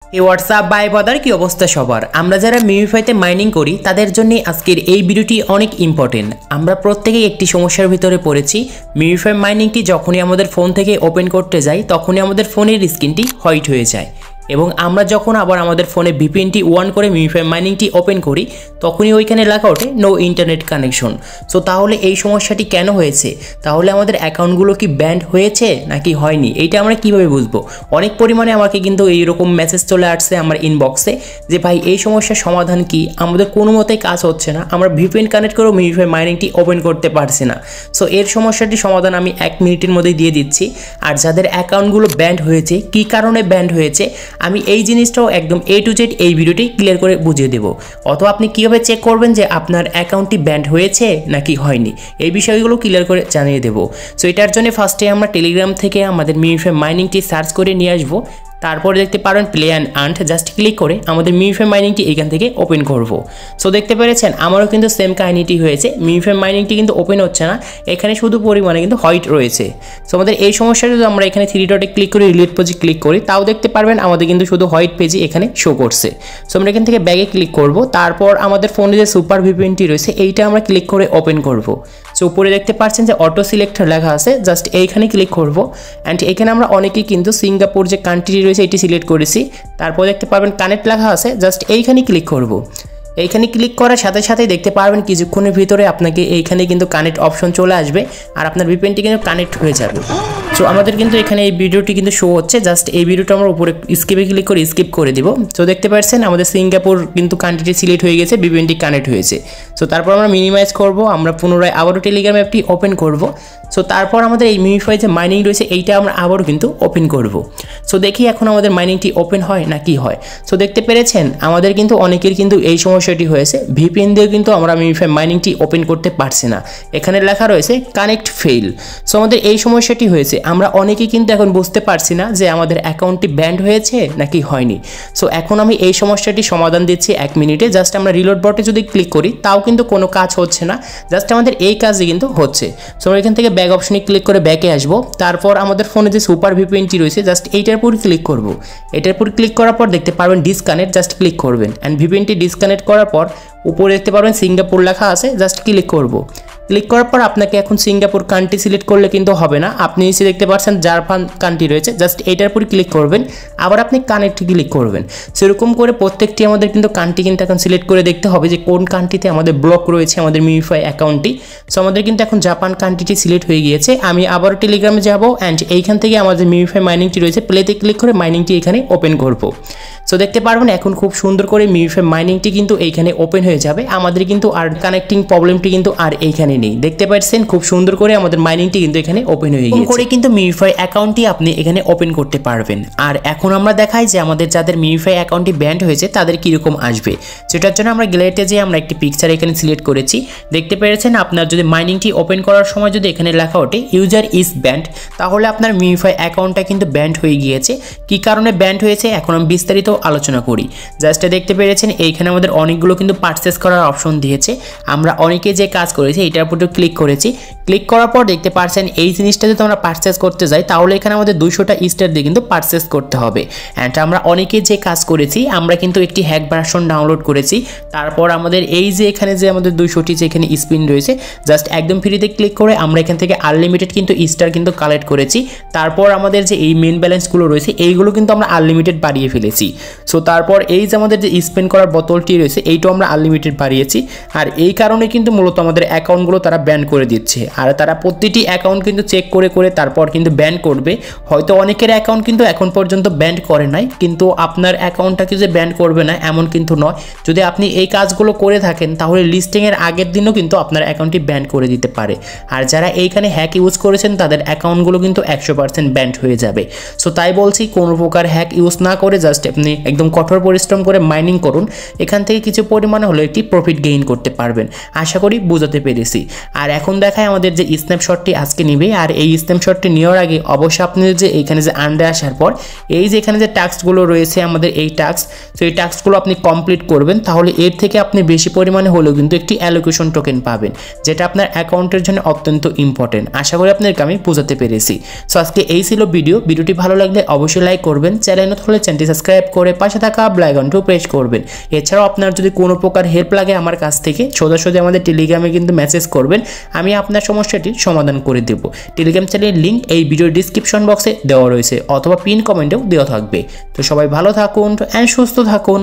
এই WhatsApp by বাদার কি অবস্থা সবার? আমরা যারা মিমিফাইতে মাইনিং করি তাদের জন্য আজকের এই ভিডিওটি অনেক ইম্পর্টেন্ট। আমরা প্রত্যেকেই একটি সমস্যার ভিতরে পড়েছি। মিমিফাই মাইনিংটি যখনই আমাদের ফোন থেকে ওপেন করতে যাই তখনই আমাদের ফোনের স্ক্রিনটি হোয়াইট হয়ে যায়, এবং আমরা যখন আবার আমাদের ফোনে ভিপিএনটি অন করে মিমিফাই মাইনিংটি ওপেন করি তখনই ওইখানে লেখা ওঠে নো ইন্টারনেট কানেকশন। সো তাহলে এই সমস্যাটি কেন হয়েছে? তাহলে আমাদের অ্যাকাউন্টগুলো কি ব্যান্ড হয়েছে নাকি হয়নি, এইটা আমরা কিভাবে বুঝবো? অনেক পরিমাণে আমাকে কিন্তু এইরকম মেসেজ চলে আসছে আমার ইনবক্সে যে ভাই এই সমস্যার সমাধান কি, আমাদের কোনো মতেই কাজ হচ্ছে না, আমরা ভিপিএন কানেক্ট করেও মিমিফাই মাইনিংটি ওপেন করতে পারছি না। সো এর সমস্যাটি সমাধান আমি 1 মিনিটের মধ্যেই দিয়ে দিচ্ছি। আর যাদের অ্যাকাউন্টগুলো ব্যান্ড হয়েছে, কী কারণে ব্যান্ড হয়েছে, আমি এই জিনিসটাও একদম A to Z এই ভিডিওটি ক্লিয়ার করে বুঝিয়ে দেবো। অথবা আপনি কীভাবে চেক করবেন যে আপনার অ্যাকাউন্টটি ব্যান্ড হয়েছে নাকি হয়নি, এই বিষয়গুলো ক্লিয়ার করে জানিয়ে দেবো। সো এটার জন্য ফার্স্টে আমরা টেলিগ্রাম থেকে আমাদের মিমিফাই মাইনিংটি সার্চ করে নিয়ে আসবো। তারপরে দেখতে পারেন play and earn, just click করে আমাদের মিমিফাই মাইনিংটি এখান থেকে ওপেন করব। সো দেখতে পেরেছেন আমারও কিন্তু সেম কাহিনীটি হয়েছে, মিমিফাই মাইনিংটি কিন্তু ওপেন হচ্ছে না, এখানে শুধু পরিমাণে কিন্তু হোয়াইট রয়েছে। সো আমাদের এই সমস্যাটা যদি আমরা এখানে 3 ডটে ক্লিক করে রিলেট পেজে ক্লিক করি তাও দেখতে পারবেন আমাদের কিন্তু শুধু হোয়াইট পেজই এখানে শো করছে। সো আমরা এখান থেকে ব্যাগে ক্লিক করব, তারপর আমাদের ফোনে যে সুপার ভিপিএনটি রয়েছে এইটা আমরা ক্লিক করে ওপেন করব। সো উপরে দেখতে পাচ্ছেন যে অটো সিলেক্টর লেখা আছে, জাস্ট এইখানে ক্লিক করব। অ্যান্ড এখানে আমরা অনেকেই কিন্তু সিঙ্গাপুর যে কান্ট্রি রয়েছে এটি সিলেক্ট করেছি। তারপর দেখতে পারবেন কানেক্ট লেখা আছে, জাস্ট এইখানে ক্লিক করব। এইখানে ক্লিক করার সাথে সাথেই দেখতে পারবেন কিছুক্ষণের ভিতরে আপনাকে এইখানে কিন্তু কানেক্ট অপশন চলে আসবে আর আপনার ভিপিএনটি কিন্তু কানেক্ট হয়ে যাবে। সো আমাদের কিন্তু এখানে এই ভিডিওটি কিন্তু শো হচ্ছে, জাস্ট এই ভিডিওটা আমরা উপরে স্কিপে ক্লিক করে স্কিপ করে দিব। সো দেখতে পাচ্ছেন আমাদের সিঙ্গাপুর কিন্তু কান্ট্রিটি সিলেক্ট হয়ে গেছে, ভিপিএনটি কানেক্ট হয়েছে। সো তারপর আমরা মিনিমাইজ করব, আমরা পুনরায় আবারও টেলিগ্রাম অ্যাপটি ওপেন করব। সো তারপর আমাদের এই মিমিফাই যে মাইনিং রয়েছে এইটা আমরা আবারও কিন্তু ওপেন করব। সো দেখি এখন আমাদের মাইনিংটি ওপেন হয় না কি হয়। সো দেখতে পেরেছেন আমাদের কিন্তু অনেকের কিন্তু এই সমস্যাটি হয়েছে, ভিপিএন দিয়ে কিন্তু আমরা মিমিফাই মাইনিংটি ওপেন করতে পারছি না, এখানে লেখা রয়েছে কানেক্ট ফেইল। সো আমাদের এই সমস্যাটি হয়েছে, আমরা অনেকেই কিন্তু এখন বুঝতে পারছি না যে আমাদের অ্যাকাউন্টটি ব্যান্ড হয়েছে নাকি হয়নি। সো এখন আমি এই সমস্যাটি সমাধান দিচ্ছি 1 মিনিটে। জাস্ট আমরা রিলোড বটে যদি ক্লিক করি তাও কিন্তু কোনো কাজ হচ্ছে না, জাস্ট আমাদের এই কাজই কিন্তু হচ্ছে। সো আমরা এখান থেকে ব্যাক অপশনে ক্লিক করে ব্যাকে আসবো। তারপর আমাদের ফোনে যে সুপার ভিপিএনটি রয়েছে জাস্ট এইটার উপর ক্লিক করব। এটার উপর ক্লিক করার পর দেখতে পারবেন ডিসকানেক্ট, জাস্ট ক্লিক করবেন। অ্যান্ড ভিপিএনটি ডিসকানেক্ট করার পর উপরে দেখতে পারবেন সিঙ্গাপুর লেখা আছে, জাস্ট ক্লিক করব। ক্লিক করার পর আপনাকে এখন সিঙ্গাপুর কান্ট্রি সিলেক্ট করলে কিন্তু হবে না, আপনি নিচে দেখতে পাচ্ছেন জাপান কান্ট্রি রয়েছে, জাস্ট এইটার উপর ক্লিক করবেন, আবার আপনি কানেক্টে ক্লিক করবেন। সেরকম করে প্রত্যেকটি আমাদের কিন্তু কান্ট্রি কিন্তু এখন সিলেক্ট করে দেখতে হবে যে কোন কান্ট্রিতে আমাদের ব্লক রয়েছে আমাদের মিমিফাই অ্যাকাউন্টটি। সো আমাদের কিন্তু এখন জাপান কান্ট্রিটি সিলেক্ট হয়ে গিয়েছে। আমি আবারও টেলিগ্রামে যাব অ্যান্ড এইখান থেকে আমাদের মিমিফাই মাইনিংটি রয়েছে, প্লেতে ক্লিক করে মাইনিংটি এখানে ওপেন করব। সো দেখতে পারবেন এখন খুব সুন্দর করে মিমিফাই মাইনিংটি কিন্তু এইখানে ওপেন হয়ে যাবে, আমাদের কিন্তু আর কানেক্টিং প্রবলেমটি কিন্তু আর এইখানে নেই। দেখতে পাচ্ছেন খুব সুন্দর করে আমাদের মাইনিংটি কিন্তু এখানে ওপেন হয়ে গিয়েছে, করে কিন্তু মিমিফাই অ্যাকাউন্টটি আপনি এখানে ওপেন করতে পারবেন। আর এখন আমরা দেখাই যে আমাদের যাদের মিমিফাই অ্যাকাউন্টটি ব্যান্ড হয়েছে তাদের কীরকম আসবে। সেটার জন্য আমরা গ্যালারিতে যে আমরা একটি পিকচার এখানে সিলেক্ট করেছি, দেখতে পেরেছেন আপনার যদি মাইনিংটি ওপেন করার সময় যদি এখানে লেখা ওঠে ইউজার ইজ ব্যান্ড, তাহলে আপনার মিমিফাই অ্যাকাউন্টটা কিন্তু ব্যান্ড হয়ে গিয়েছে। কী কারণে ব্যান্ড হয়েছে এখন আমি বিস্তারিত আলোচনা করি। জাস্ট দেখতে পেরেছেন এইখানে আমাদের অনেকগুলো কিন্তু পারচেস করার অপশন দিয়েছে, আমরা অনেকে যে কাজ করেছি এটার উপর ক্লিক করেছি। ক্লিক করার পর দেখতে পাচ্ছেন এই জিনিসটা যদি আমরা পারচেস করতে যাই তাহলে এখানে আমাদের 200টা স্টার দিয়ে কিন্তু পারচেস করতে হবে। অ্যান্ড আমরা অনেকে যে কাজ করেছি আমরা কিন্তু একটি হ্যাক ভার্সন ডাউনলোড করেছি। তারপর আমাদের এই যে এখানে যে আমাদের 200টি যে এখানে স্পিন রয়েছে, জাস্ট একদম ফ্রিতে ক্লিক করে আমরা এখান থেকে আনলিমিটেড কিন্তু স্টার কিন্তু কালেক্ট করেছি। তারপর আমাদের যে এই মেন ব্যালেন্সগুলো রয়েছে এইগুলো কিন্তু আমরা আনলিমিটেড বাড়িয়ে ফেলেছি। সো তারপর এই যে আমাদের যে স্পেন্ড করার বোতলটি রয়েছে এইটাও আমরা আনলিমিটেড বাড়িয়েছি। আর এই কারণে কিন্তু মূলত আমাদের অ্যাকাউন্টগুলো তারা ব্যান করে দিচ্ছে, আর তারা প্রতিটি অ্যাকাউন্ট কিন্তু চেক করে করে তারপর কিন্তু ব্যান করবে। হয়তো অনেকের অ্যাকাউন্ট কিন্তু এখন পর্যন্ত ব্যান করে নাই, কিন্তু আপনার অ্যাকাউন্টটাকে যে ব্যান করবে না এমন কিন্তু নয়। যদি আপনি এই কাজগুলো করে থাকেন তাহলে লিস্টিংয়ের আগের দিনও কিন্তু আপনার অ্যাকাউন্টটি ব্যান করে দিতে পারে। আর যারা এইখানে হ্যাক ইউজ করেছেন তাদের অ্যাকাউন্টগুলো কিন্তু 100% ব্যান হয়ে যাবে। সো তাই বলছি কোনো প্রকার হ্যাক ইউজ না করে জাস্ট আপনি একদম কঠোর পরিশ্রম করে মাইনিং করুন, এখান থেকে কিছু পরিমাণে হলে একটি প্রফিট গেইন করতে পারবেন। আশা করি বুঝাতে পেরেছি। পেরেছি। আর এখন দেখায় আমাদের যে স্ন্যাপশটটি আজকে নিবে, আর এই স্ন্যাপশটটি নেওয়ার আগে অবশ্যই আপনি যে এইখানে যে আন্ডে আসার পর এই যে এখানে যে টাস্কগুলো রয়েছে আমাদের এই টাস্ক, তো এই টাস্কগুলো আপনি কমপ্লিট করবেন, তাহলে এর থেকে আপনি বেশি পরিমাণে হলেও কিন্তু একটি অ্যালোকেশন টোকেন পাবেন, যেটা আপনার অ্যাকাউন্টের জন্য অত্যন্ত ইম্পর্টেন্ট। আশা করি আপনাদেরকে আমি বোঝাতে পেরেছি। সো আজকে এই ছিল ভিডিওটি ভালো লাগলে অবশ্যই লাইক করবেন, চ্যানেল নতুন হলে চ্যানেলটি সাবস্ক্রাইব করে পাশে থাকা বেল আইকনটি প্রেস করবেন। এছাড়াও আপনার যদি কোনো প্রকার হেল্প লাগে আমার কাছ থেকে সোজাসুজি আমাদের টেলিগ্রামে কিন্তু মেসেজ করবেন, আমি আপনার সমস্যাটির সমাধান করে দেব। টেলিগ্রাম চ্যানেলের লিঙ্ক এই ভিডিওর ডিসক্রিপশন বক্সে দেওয়া রয়েছে অথবা পিন কমেন্টেও দেওয়া থাকবে। তো সবাই ভালো থাকুন অ্যান্ড সুস্থ থাকুন।